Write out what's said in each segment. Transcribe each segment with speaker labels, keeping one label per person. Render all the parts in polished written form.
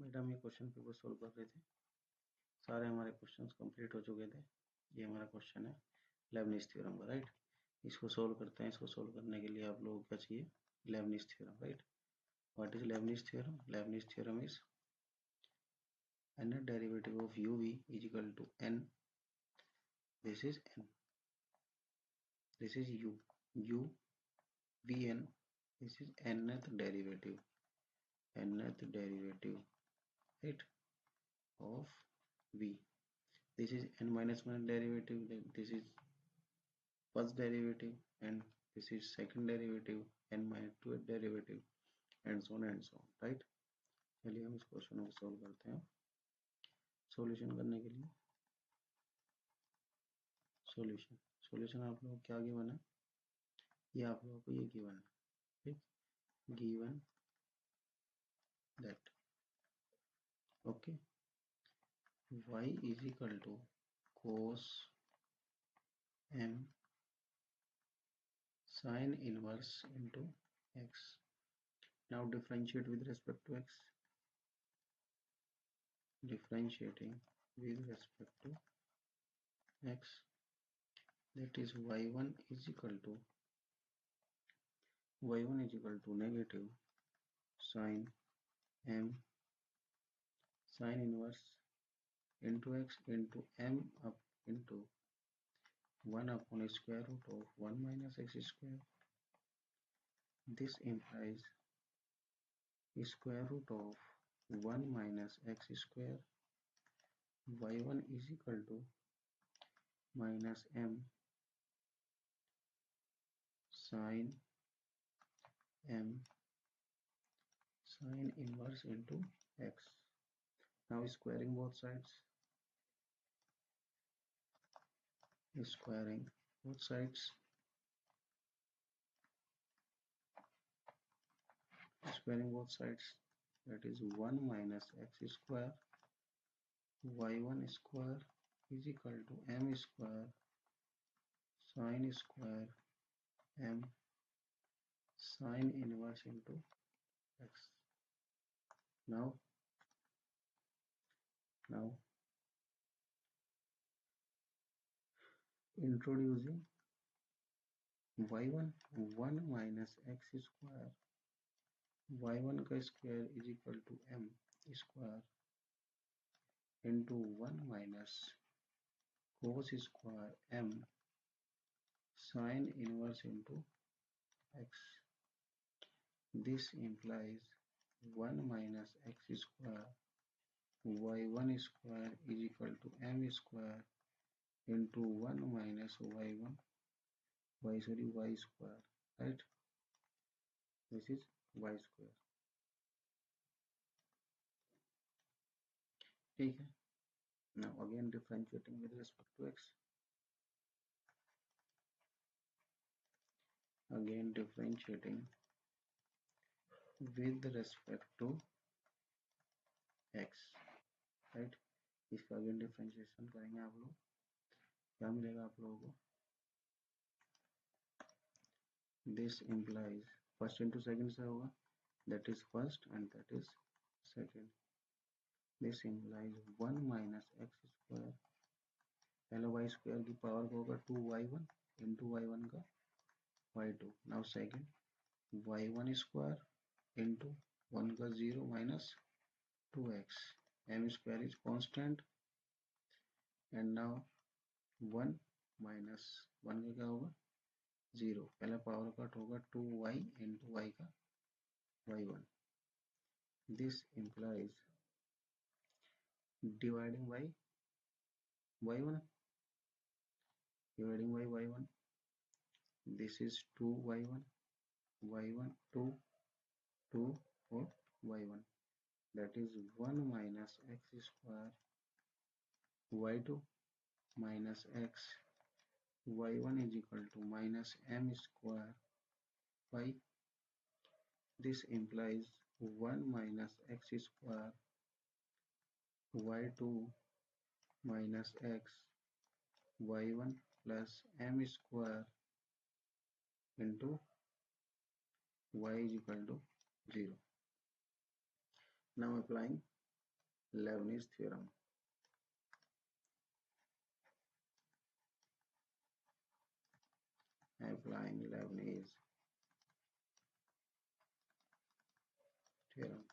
Speaker 1: बेटा हम ये क्वेश्चन पेपर सोल्व कर रहे थे, सारे हमारे क्वेश्चंस कंप्लीट हो चुके थे। ये हमारा क्वेश्चन है लेबनिज थ्योरम का, राइट। इसको सोल्व करते हैं। इसको सोल्व करने के लिए आप लोगों को क्या चाहिए? Lebanese theorem, right. What is Lebanese theorem? Lebanese theorem is n derivative of uv is equal to n. This is n, this is u vn. This is nth derivative, right, of v. This is n minus 1 derivative, then this is first derivative, and this is second derivative, n minus 2 derivative, and so on, right। चलिए हम इस question को solve करते हैं। Solution करने के लिए solution आप लोगों को क्या गिवन है? ये आप लोगों को ये गिवन है, ठीक। Given that okay y is equal to cos m sin inverse into x. Now differentiate with respect to x. Differentiating with respect to x, that is y1 is equal to negative sin m sin inverse into x into m up into 1 upon square root of 1 minus x square. This implies square root of 1 minus x square. Y1 is equal to minus m sin inverse into x. Now squaring both sides. Squaring both sides. Squaring both sides. That is 1 minus x square. Y1 square is equal to m square sin square m sin inverse into x. Now introducing y1 1 minus x square, y1 का square is equal to m square into 1 minus cos square m sin inverse into x. This implies 1 minus x square y1 square is equal to m square into 1 minus y square, right? This is y square, ठीक है। Now again differentiating with respect to x. Again differentiating with respect to x, right? इसका again differentiation करेंगे आप लोग, क्या मिलेगा आप लोगों को? This implies first into second से होगा, that is first and that is second. This implies 1 minus x square, पहले y square की पावर को होगा 2y1 into y1 का y2. Now second y1 square into 1 का 0 minus 2x. m square is constant and now 1 minus 1 का क्या होगा 0. पहला पावर कट होगा 2y into y का y1. This implies dividing by y1, dividing by y1. This is 2y1, y1 2 or y1. That is 1 minus x square y2 minus x y1 is equal to minus m square y. This implies 1 minus x square y2 minus x y1 plus m square into y is equal to 0. Now applying Leibniz theorem. Applying Leibniz theorem.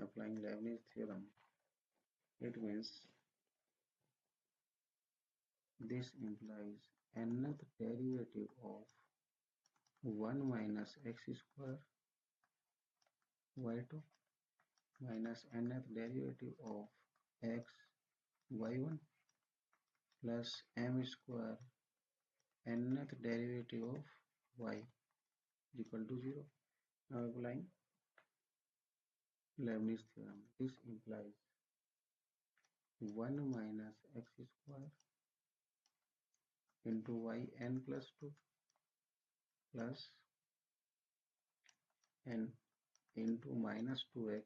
Speaker 1: Applying Leibniz theorem. It means this implies nth derivative of 1 minus x square y2 minus nth derivative of x y1 plus m square nth derivative of y is equal to 0. Now applying Leibniz theorem. This implies 1 minus x square into y n plus 2 plus n into minus 2x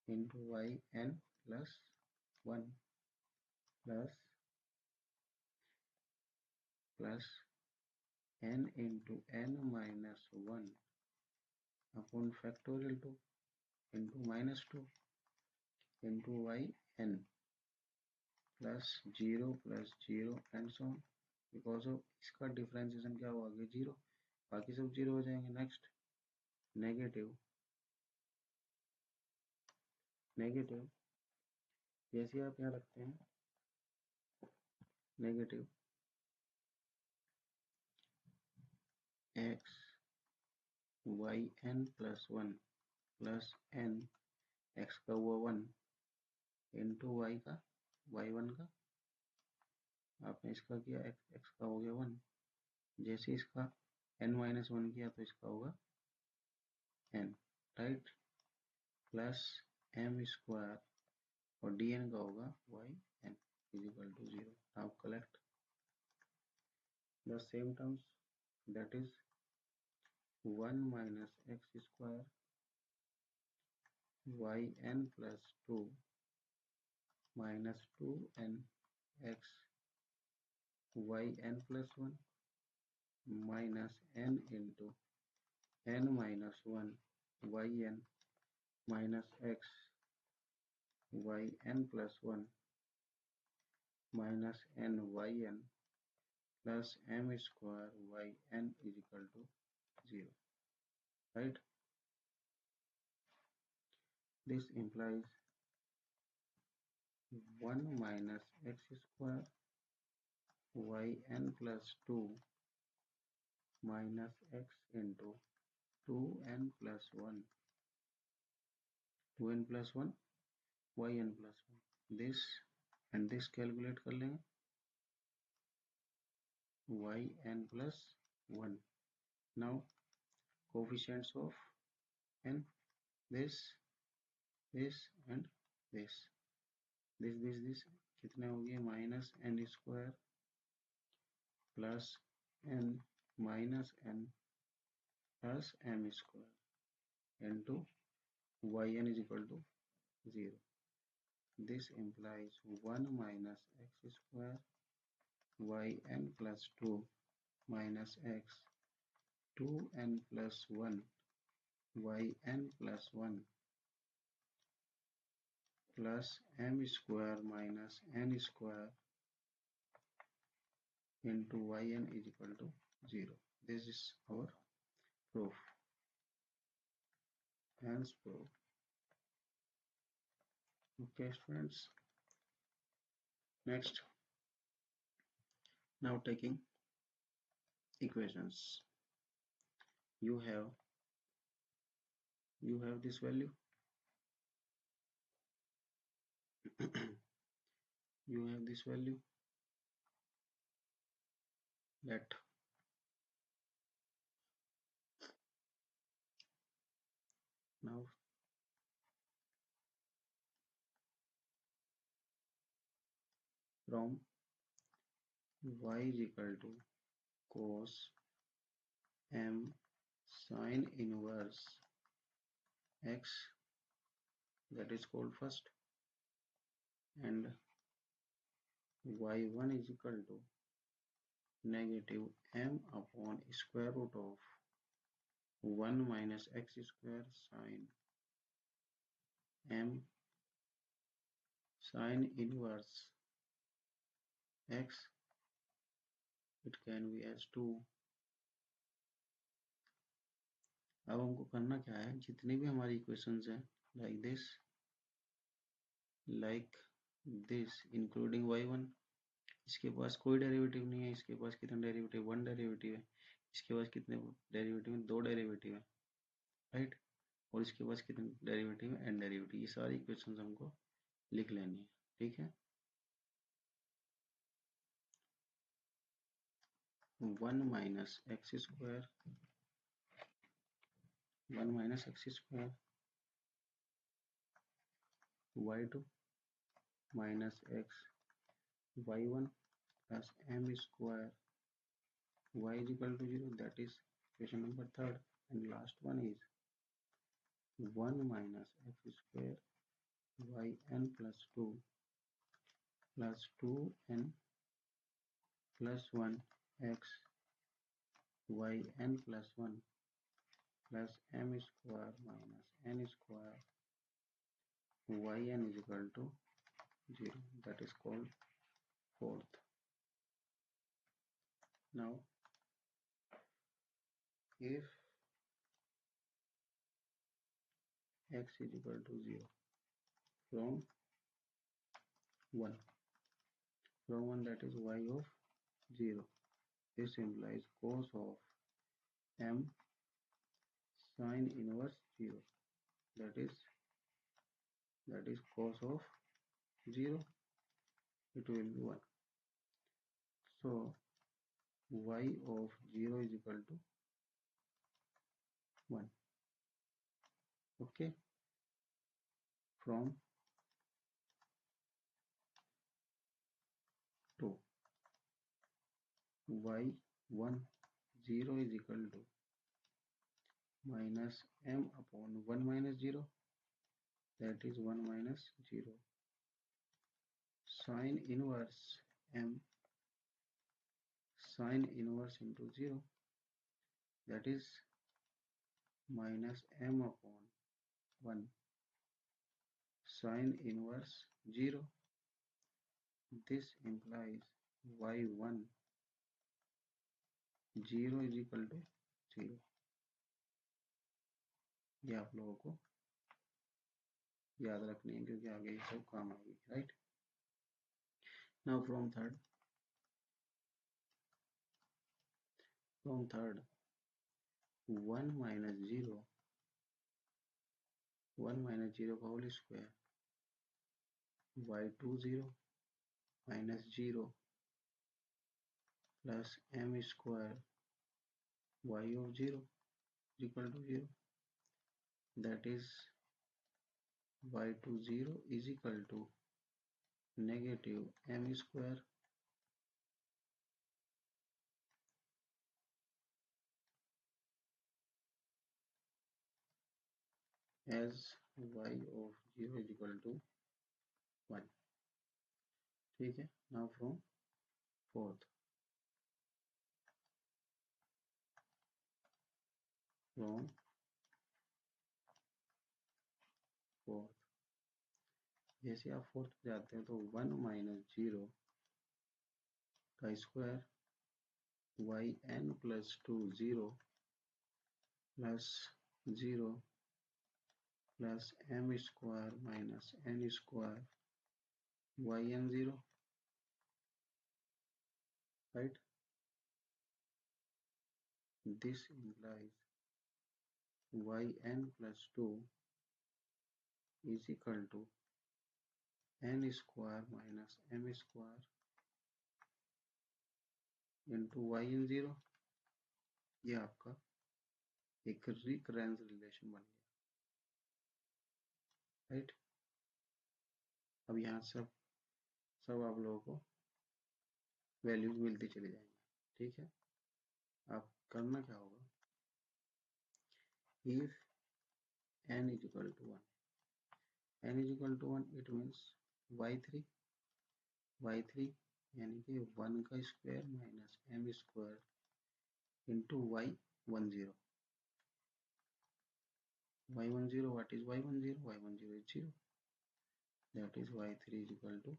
Speaker 1: into y n plus 1 plus n into n minus 1 upon factorial 2 into minus 2 into y n plus 0 and so on. Because of इसका differentiation क्या हुआ आगे 0, बाकी सब 0 हो जाएंगे. Next negative जैसे आप यहाँ रखते हैं negative x y n plus 1 plus n x का हुआ 1 इंटू y का y1 का आपने इसका किया x का हो गया 1. जैसे इसका n माइनस 1 किया तो इसका होगा n, right, plus m square और dn का होगा y n is equal to 0. Now collect the same terms, that is 1 minus x square y n plus 2 minus 2n x y n plus 1 minus n into n minus 1 y n minus x y n plus 1 minus n y n plus m square y n is equal to 0, right? This implies 1 minus x square y n plus 2 minus x into 2n plus 1 2n plus 1 yn plus 1. This and this calculate कर लेंगे yn plus 1. Now coefficients of n, this and this कितने हो गए minus n square plus n minus n plus m square into yn is equal to 0. This implies 1 minus x square yn plus 2 minus x 2n plus 1 yn plus 1 plus m square minus n square into yn is equal to 0. This is our proof. Hence proof. Okay students, next, now taking equations. You have this value you have this value, that now from y is equal to cos m sin inverse x, that is called first, and y1 is equal to negative m upon square root of 1 minus x square sin m sin inverse x, it can be as 2. अब हमको करना क्या है, जितनी भी हमारी equations हैं like this including y1, इसके पास कोई डेरिवेटिव नहीं है, इसके पास कितना डेरिवेटिव, 1 डेरिवेटिव है, इसके पास कितने डेरिवेटिव है, 2 डेरिवेटिव है, राइट, और इसके पास कितने डेरिवेटिव है, n डेरिवेटिव। ये सारी इक्वेशंस हमको लिख लेनी है, ठीक है। 1 minus x square, 1 minus x square y2 minus x y1 plus m square y is equal to 0, that is equation number 3rd, and last one is 1 minus x square yn plus 2 plus 2n plus 1 x yn plus 1 plus m square minus n square yn is equal to 0, that is called 4th. Now if x is equal to 0 from 1, from 1, that is y of 0, this implies cos of m sin inverse 0, that is cos of 0, it will be 1. So y of 0 is equal to 1. Okay, from 2, y1 0 is equal to minus m upon 1 minus 0, that is 1 minus 0, sin inverse m sin inverse into 0, that is minus m upon 1 sin inverse 0. This implies y1 0 is equal to 0. ये आप लोगों को याद रखनी है क्योंकि आगे ये सब काम आएगी, right. Now from third 1 minus 0 का whole square y2 0 minus 0 plus m square y of 0 is equal to 0, that is y2 0 is equal to negative m square as y of 0 is equal to 1, ठीक है। now from fourth जैसे आप fourth पे जाते हैं तो 1 minus 0 का square yn plus 2 0 plus 0 plus m square minus n square yn 0, right. This implies yn plus 2 is equal to n square minus m square into yn 0. ये आपका एक रिकरेंस रिलेशन बन गया, राइट। अब यहाँ सब आप लोगों को वैल्यूज मिलती चली जाएंगी, ठीक है। आप करना क्या होगा, if n is equal to 1, it means y3 यानी कि 1 का square minus m square into y10, y10, what is y10? Y10 is 0. That is y3 is equal to,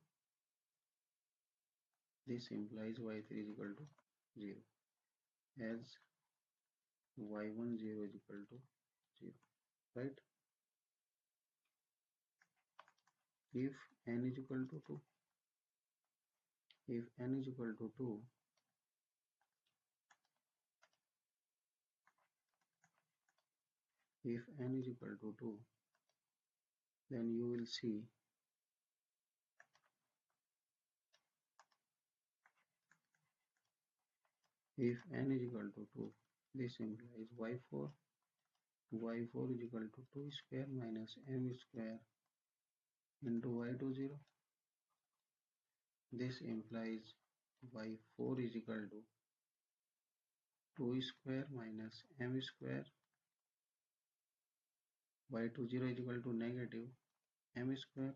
Speaker 1: this implies y3 is equal to 0, as y10 is equal to 0, right? If n is equal to 2, if n is equal to 2, if n is equal to 2, then you will see if n is equal to 2, this implies y4 is equal to 2 square minus m square into y20. This implies y4 is equal to 2 square minus m square, y20 is equal to negative m square,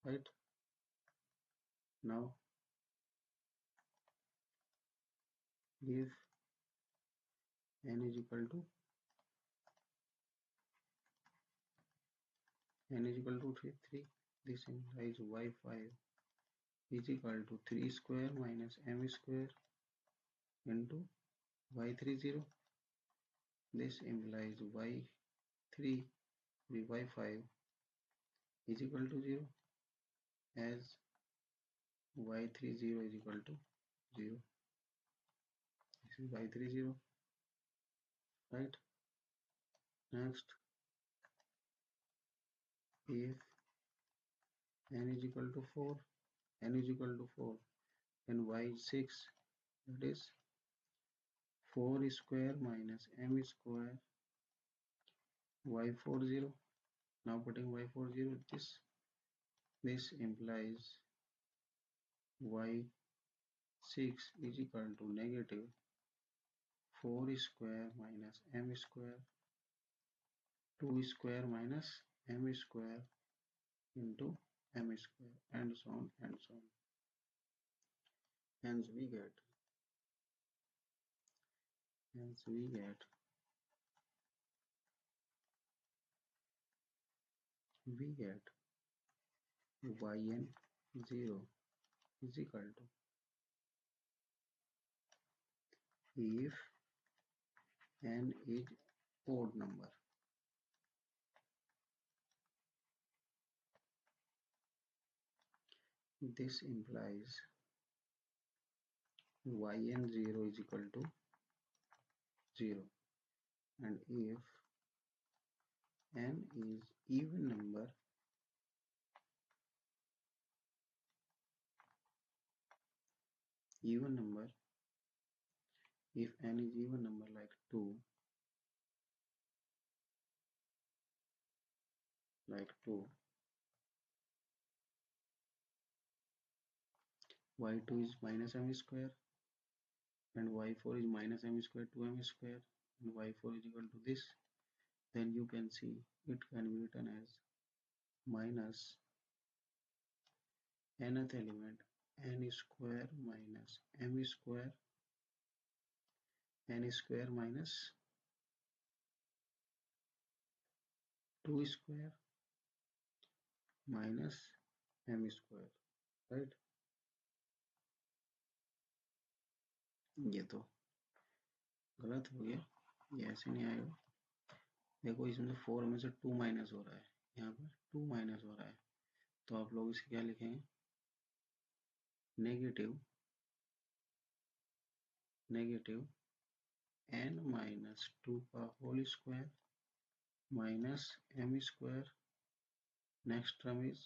Speaker 1: right? Now if n is equal to 3, this implies y5 is equal to 3 square minus m square into y30. This implies y3 y5 is equal to 0, as y30 is equal to 0. This is y30, right? Next, if n is equal to 4, then y6, that is 4 square minus m square y40. Now putting y40, this implies y6 is equal to negative 4 square minus m square 2 square minus m square into m square, and so on and so on. Hence we get yn0 is equal to, if n is odd number, this implies yn0 is equal to 0, and if n is even number, if n is even number like 2, y2 is minus m square and y4 is minus m square 2m square, and y4 is equal to this, then you can see it can be written as minus nth element n square minus m square, n square minus 2 square minus m square, right? ये तो गलत हो गया, ये ऐसे नहीं आएगा। देखो इसमें 4 में से 2 माइनस हो रहा है, यहाँ पर 2 माइनस हो रहा है, तो आप लोग इसे क्या लिखेंगे, नेगेटिव n minus 2 का whole square minus m square, next term is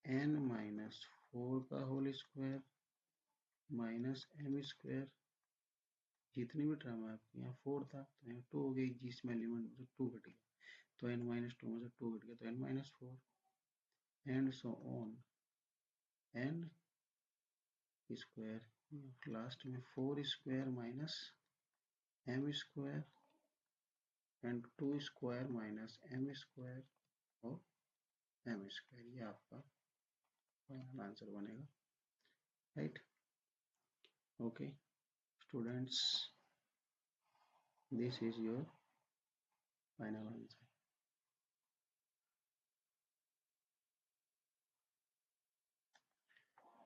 Speaker 1: n minus 4 का whole square minus m square, जितनी भी टर्म है आपकी, यहाँ 4 था तो यहाँ 2 हो गई, जिसमें एलिमेंट में से 2 घट गया तो n minus 2 में से 2 घट गया तो n minus 4, and so on, n square, last में 4 square minus m square and 2 square minus m square और m square, ये आपका फाइनल आंसर बनेगा, right? Okay, students, this is your final answer,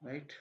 Speaker 1: right?